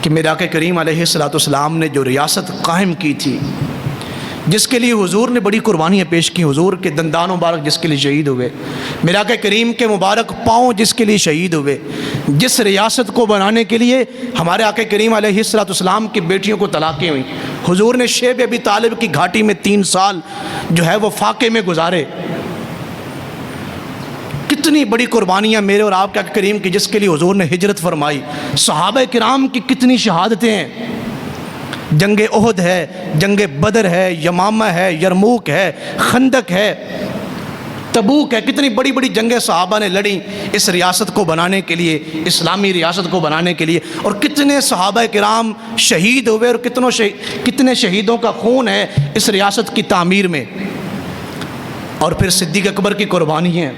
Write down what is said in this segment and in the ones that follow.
کہ میرے آقا کریم علیہ الصلوۃ والسلام نے جو ریاست قائم کی تھی، جس کے لیے حضور نے بڑی قربانیاں پیش کی، حضور کے دندان مبارک جس کے لیے شہید ہوئے، میرے آقا کریم کے مبارک پاؤں جس کے لیے شہید ہوئے، جس ریاست کو بنانے کے لیے ہمارے آقا کریم علیہ الصلوۃ والسلام کی بیٹیوں کو طلاقیں ہوئیں، حضور نے شیب ابی طالب کی گھاٹی میں 3 سال جو ہے وہ فاقے میں گزارے، کتنی بڑی قربانیاں میرے اور آپ کے آقا کریم کی جس کے لیے حضور نے ہجرت فرمائی، صحابہ کرام کی کتنی شہادتیں ہیں، جنگ احد ہے، جنگ بدر ہے، یمامہ ہے، یرموک ہے، خندق ہے، تبوک ہے، کتنی بڑی بڑی جنگیں صحابہ نے لڑیں اس ریاست کو بنانے کے لیے، اسلامی ریاست کو بنانے کے لیے، اور کتنے صحابہ کرام شہید ہوئے اور کتنے شہیدوں کا خون ہے اس ریاست کی تعمیر میں۔ اور پھر صدیق اکبر کی قربانی ہے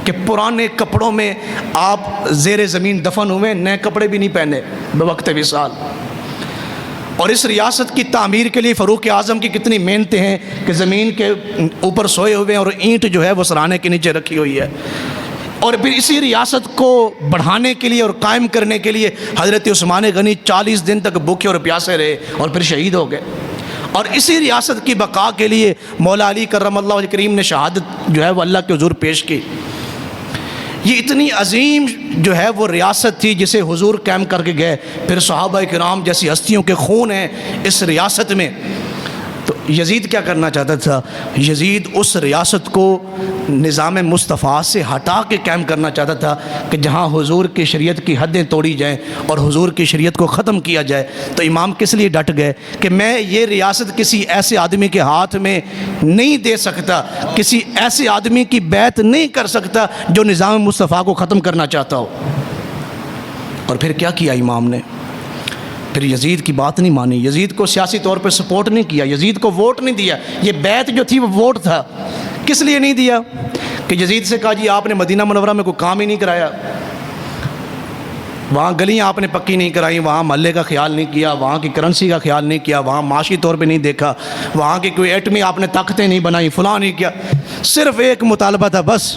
کہ پرانے کپڑوں میں آپ زیر زمین دفن ہوئے، نئے کپڑے بھی نہیں پہنے بوقت وصال۔ اور اس ریاست کی تعمیر کے لیے فاروق اعظم کی کتنی محنتیں ہیں کہ زمین کے اوپر سوئے ہوئے ہیں اور اینٹ جو ہے وہ سرانے کے نیچے رکھی ہوئی ہے۔ اور پھر اسی ریاست کو بڑھانے کے لیے اور قائم کرنے کے لیے حضرت عثمان غنی 40 دن تک بھوکے اور پیاسے رہے اور پھر شہید ہو گئے۔ اور اسی ریاست کی بقا کے لیے مولا علی کرم اللہ وجہ کریم نے شہادت جو ہے وہ اللہ کے حضور پیش کی۔ یہ اتنی عظیم جو ہے وہ ریاست تھی جسے حضور قائم کر کے گئے، پھر صحابہ کرام جیسی ہستیوں کے خون ہیں اس ریاست میں۔ تو یزید کیا کرنا چاہتا تھا؟ یزید اس ریاست کو نظام مصطفیٰ سے ہٹا کے قائم کرنا چاہتا تھا کہ جہاں حضور کی شریعت کی حدیں توڑی جائیں اور حضور کی شریعت کو ختم کیا جائے۔ تو امام کس لیے ڈٹ گئے کہ میں یہ ریاست کسی ایسے آدمی کے ہاتھ میں نہیں دے سکتا، کسی ایسے آدمی کی بیعت نہیں کر سکتا جو نظام مصطفیٰ کو ختم کرنا چاہتا ہو۔ اور پھر کیا کیا امام نے؟ پھر یزید کی بات نہیں مانی، یزید کو سیاسی طور پہ سپورٹ نہیں کیا، یزید کو ووٹ نہیں دیا۔ یہ بیعت جو تھی وہ ووٹ تھا۔ کس لیے نہیں دیا؟ کہ یزید سے کہا جی آپ نے مدینہ منورہ میں کوئی کام ہی نہیں کرایا، وہاں گلیاں آپ نے پکی نہیں کرائیں، وہاں محلے کا خیال نہیں کیا، وہاں کی کرنسی کا خیال نہیں کیا، وہاں معاشی طور پہ نہیں دیکھا، وہاں کی کوئی ایٹمی آپ نے طاقتیں نہیں بنائیں، فلاں نہیں کیا۔ صرف ایک مطالبہ تھا بس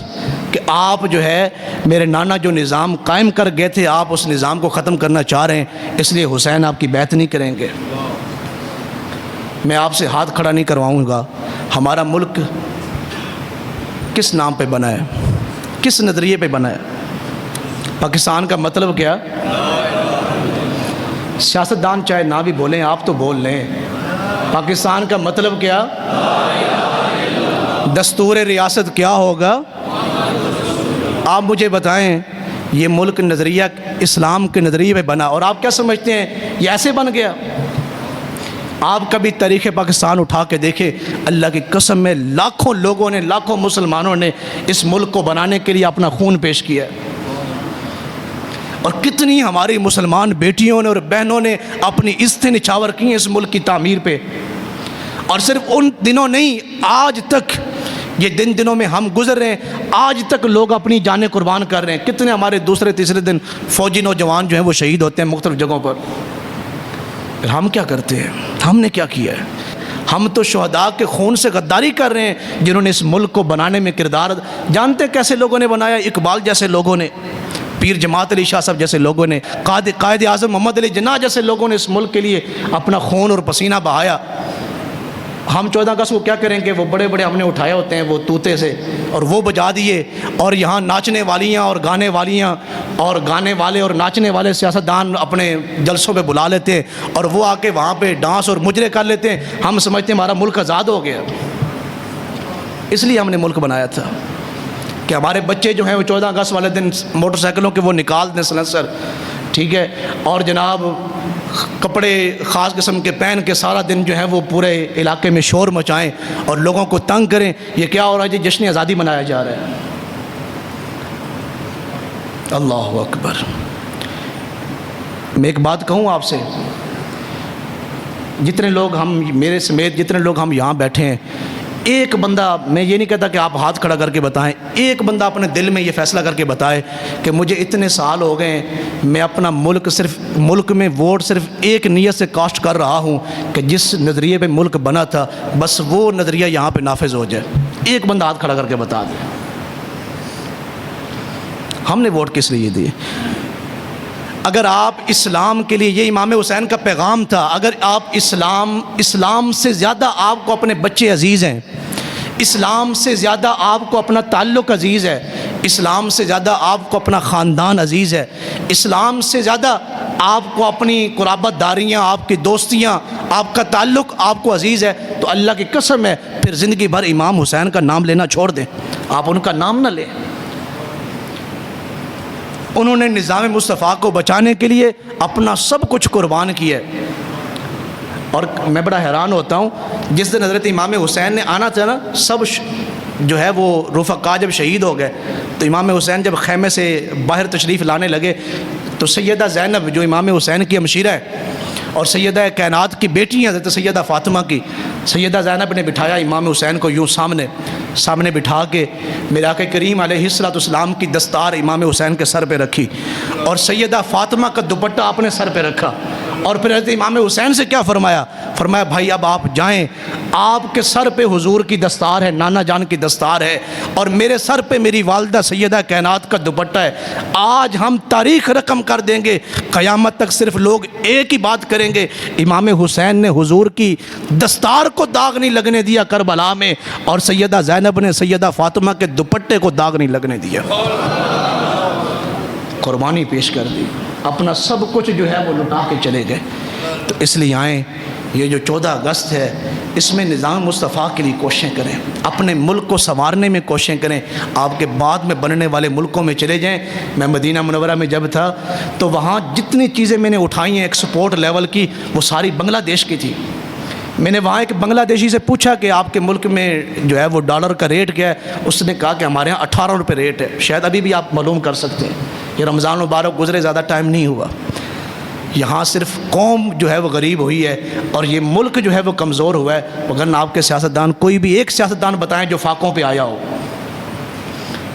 کہ آپ جو ہے میرے نانا جو نظام قائم کر گئے تھے آپ اس نظام کو ختم کرنا چاہ رہے ہیں، اس لیے حسین آپ کی بیعت نہیں کریں گے، میں آپ سے ہاتھ کھڑا نہیں کرواؤں گا۔ ہمارا ملک کس نام پہ بنا ہے؟ کس نظریے پہ بنا ہے؟ پاکستان کا مطلب کیا؟ سیاستدان چاہے نہ بھی بولیں آپ تو بول لیں، پاکستان کا مطلب کیا؟ دستور ریاست کیا ہوگا؟ آپ مجھے بتائیں، یہ ملک نظریہ اسلام کے نظریے پہ بنا اور آپ کیا سمجھتے ہیں یہ ایسے بن گیا؟ آپ کبھی تاریخ پاکستان اٹھا کے دیکھیں، اللہ کی قسم میں لاکھوں لوگوں نے، لاکھوں مسلمانوں نے اس ملک کو بنانے کے لیے اپنا خون پیش کیا، اور کتنی ہماری مسلمان بیٹیوں نے اور بہنوں نے اپنی عزتیں نچھاور کی ہیں اس ملک کی تعمیر پہ۔ اور صرف ان دنوں نہیں، آج تک یہ دنوں میں ہم گزر رہے ہیں، آج تک لوگ اپنی جانیں قربان کر رہے ہیں۔ کتنے ہمارے دوسرے تیسرے دن فوجی نوجوان جو ہیں وہ شہید ہوتے ہیں مختلف جگہوں پر۔ پھر ہم کیا کرتے ہیں؟ ہم نے کیا کیا ہے؟ ہم تو شہداء کے خون سے غداری کر رہے ہیں جنہوں نے اس ملک کو بنانے میں کردار، جانتے کیسے لوگوں نے بنایا؟ اقبال جیسے لوگوں نے، پیر جماعت علی شاہ صاحب جیسے لوگوں نے، قائد اعظم محمد علی جناح جیسے لوگوں نے اس ملک کے لیے اپنا خون اور پسینہ بہایا۔ ہم 14 اگست کو کیا کریں گے؟ وہ بڑے بڑے ہم نے اٹھائے ہوتے ہیں وہ طوطے سے اور وہ بجا دیے، اور یہاں ناچنے والیاں اور گانے والیاں اور گانے والے اور ناچنے والے سیاستدان اپنے جلسوں پہ بلا لیتے ہیں اور وہ آ کے وہاں پہ ڈانس اور مجرے کر لیتے ہیں۔ ہم سمجھتے ہیں ہمارا ملک آزاد ہو گیا۔ اس لیے ہم نے ملک بنایا تھا کہ ہمارے بچے جو ہیں وہ 14 اگست والے دن موٹر سائیکلوں کے وہ نکال دیں سلنسر، ٹھیک ہے، اور جناب کپڑے خاص قسم کے پہن کے سارا دن جو ہے وہ پورے علاقے میں شور مچائیں اور لوگوں کو تنگ کریں۔ یہ کیا ہو رہا ہے جی؟ جشن آزادی منایا جا رہا ہے۔ اللہ اکبر۔ میں ایک بات کہوں آپ سے، جتنے لوگ ہم، میرے سمیت جتنے لوگ ہم یہاں بیٹھے ہیں، ایک بندہ، میں یہ نہیں کہتا کہ آپ ہاتھ کھڑا کر کے بتائیں، ایک بندہ اپنے دل میں یہ فیصلہ کر کے بتائے کہ مجھے اتنے سال ہو گئے ہیں، میں اپنا ملک میں ووٹ صرف ایک نیت سے کاسٹ کر رہا ہوں کہ جس نظریے پہ ملک بنا تھا بس وہ نظریہ یہاں پہ نافذ ہو جائے۔ ایک بندہ ہاتھ کھڑا کر کے بتا دے۔ ہم نے ووٹ کس لیے دیے؟ اگر آپ اسلام کے لیے، یہ امام حسین کا پیغام تھا، اگر آپ اسلام سے زیادہ آپ کو اپنے بچے عزیز ہیں، اسلام سے زیادہ آپ کو اپنا تعلق عزیز ہے، اسلام سے زیادہ آپ کو اپنا خاندان عزیز ہے، اسلام سے زیادہ آپ کو اپنی قرابت داریاں، آپ کی دوستیاں، آپ کا تعلق آپ کو عزیز ہے، تو اللہ کی قسم ہے پھر زندگی بھر امام حسین کا نام لینا چھوڑ دیں، آپ ان کا نام نہ لیں۔ انہوں نے نظام مصطفیٰ کو بچانے کے لیے اپنا سب کچھ قربان کیا ہے۔ اور میں بڑا حیران ہوتا ہوں، جس دن حضرت امام حسین نے آنا تھا نا، سب جو ہے وہ رفقا جب شہید ہو گئے تو امام حسین جب خیمے سے باہر تشریف لانے لگے تو سیدہ زینب جو امام حسین کی ہمشیرہ ہے اور سیدہ کائنات کی بیٹی ہیں حضرت سیدہ فاطمہ کی، سیدہ زینب نے بٹھایا امام حسین کو یوں سامنے بٹھا کے میرے آقا کریم علیہ السلام کی دستار امام حسین کے سر پہ رکھی اور سیدہ فاطمہ کا دوپٹہ آپ نے سر پہ رکھا، اور پھر حضرت امام حسین سے کیا فرمایا؟ فرمایا بھائی اب آپ جائیں، آپ کے سر پہ حضور کی دستار ہے، نانا جان کی دستار ہے، اور میرے سر پہ میری والدہ سیدہ کائنات کا دوپٹہ ہے، آج ہم تاریخ رقم کر دیں گے، قیامت تک صرف لوگ ایک ہی بات کریں گے، امام حسین نے حضور کی دستار کو داغ نہیں لگنے دیا کربلا میں، اور سیدہ زینب نے سیدہ فاطمہ کے دوپٹے کو داغ نہیں لگنے دیا، قربانی پیش کر دی، اپنا سب کچھ جو ہے وہ لٹا کے چلے گئے۔ تو اس لیے آئیں، یہ جو 14 اگست ہے اس میں نظام مصطفیٰ کے لیے کوششیں کریں، اپنے ملک کو سنوارنے میں کوششیں کریں، آپ کے بعد میں بننے والے ملکوں میں چلے جائیں۔ میں مدینہ منورہ میں جب تھا تو وہاں جتنی چیزیں میں نے اٹھائی ہیں ایکسپورٹ لیول کی، وہ ساری بنگلہ دیش کی تھی۔ میں نے وہاں ایک بنگلہ دیشی سے پوچھا کہ آپ کے ملک میں جو ہے وہ ڈالر کا ریٹ کیا ہے؟ اس نے کہا کہ ہمارے ہاں 18 روپے ریٹ ہے، شاید ابھی بھی آپ معلوم کر سکتے ہیں، یہ رمضان مبارک گزرے، زیادہ ٹائم نہیں ہوا۔ یہاں صرف قوم جو ہے وہ غریب ہوئی ہے اور یہ ملک جو ہے وہ کمزور ہوا ہے، ورنہ آپ کے سیاستدان، کوئی بھی ایک سیاستدان بتائیں جو فاقوں پہ آیا ہو۔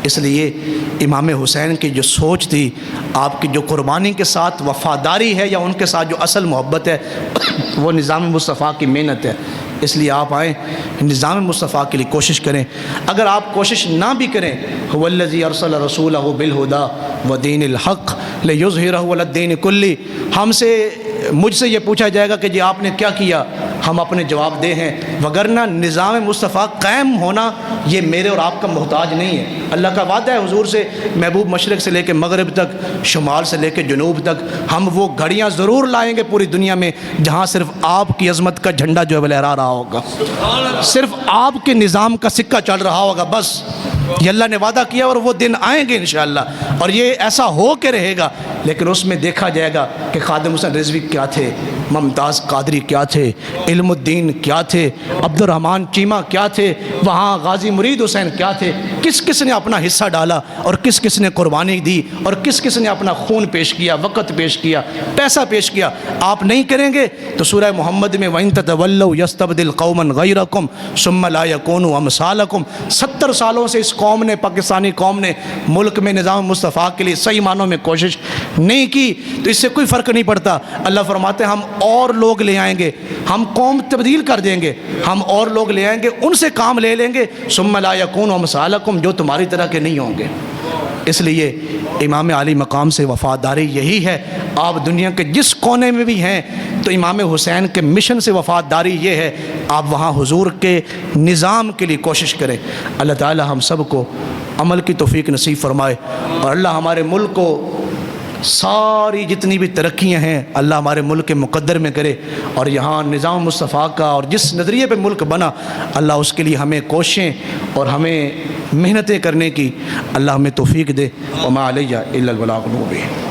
اس لیے امام حسین کی جو سوچ تھی، آپ کی جو قربانی کے ساتھ وفاداری ہے یا ان کے ساتھ جو اصل محبت ہے، وہ نظام مصطفیٰ کی محنت ہے۔ اس لیے آپ آئیں، نظام مصطفیٰ کے لیے کوشش کریں۔ اگر آپ کوشش نہ بھی کریں، هو الذی ارسل رسولہ بالہدی ودین الحق لیظہرہ علی الدین کلہ، مجھ سے یہ پوچھا جائے گا کہ جی آپ نے کیا کیا، ہم اپنے جواب دہ ہیں، وگرنہ نظام مصطفیٰ قائم ہونا یہ میرے اور آپ کا محتاج نہیں ہے۔ اللہ کا وعدہ ہے حضور سے، محبوب مشرق سے لے کے مغرب تک، شمال سے لے کے جنوب تک، ہم وہ گھڑیاں ضرور لائیں گے پوری دنیا میں جہاں صرف آپ کی عظمت کا جھنڈا جو ہے لہرا رہا ہوگا، صرف آپ کے نظام کا سکہ چل رہا ہوگا، بس یہ اللہ نے وعدہ کیا اور وہ دن آئیں گے انشاءاللہ، اور یہ ایسا ہو کے رہے گا۔ لیکن اس میں دیکھا جائے گا کہ خادم حسین رضوی کیا تھے، ممتاز قادری کیا تھے، علم الدین کیا تھے، عبد الرحمن چیمہ کیا تھے، وہاں غازی مرید حسین کیا تھے، کس کس نے اپنا حصہ ڈالا اور کس کس نے قربانی دی اور کس کس نے اپنا خون پیش کیا، وقت پیش کیا، پیسہ پیش کیا۔ آپ نہیں کریں گے تو سورہ محمد میں وَإِن تَتَوَلَّوْا يَسْتَبْدِلْ قَوْمًا غَيْرَكُمْ ثُمَّ لَا يَكُونُوا أَمْثَالَكُمْ۔ 70 سالوں سے اس قوم نے، پاکستانی قوم نے ملک میں نظام مصطفیٰ کے لیے صحیح معنوں میں کوشش نہیں کی تو اس سے کوئی فرق نہیں پڑتا۔ اللہ فرماتے ہیں ہم اور لوگ لے آئیں گے، ہم قوم تبدیل کر دیں گے، ہم اور لوگ لے آئیں گے، ان سے کام لے لیں گے، ثم لا یکونوا امثالکم، جو تمہاری طرح کے نہیں ہوں گے۔ اس لیے امام عالی مقام سے وفاداری یہی ہے، آپ دنیا کے جس کونے میں بھی ہیں تو امام حسین کے مشن سے وفاداری یہ ہے، آپ وہاں حضور کے نظام کے لیے کوشش کریں۔ اللہ تعالی ہم سب کو عمل کی توفیق نصیب فرمائے، اور اللہ ہمارے ملک کو ساری جتنی بھی ترقیاں ہیں اللہ ہمارے ملک کے مقدر میں کرے، اور یہاں نظام مصطفیٰ کا اور جس نظریے پہ ملک بنا اللہ اس کے لیے ہمیں کوششیں اور ہمیں محنتیں کرنے کی اللہ ہمیں توفیق دے۔ وما علیہ الا البلاغ المبین۔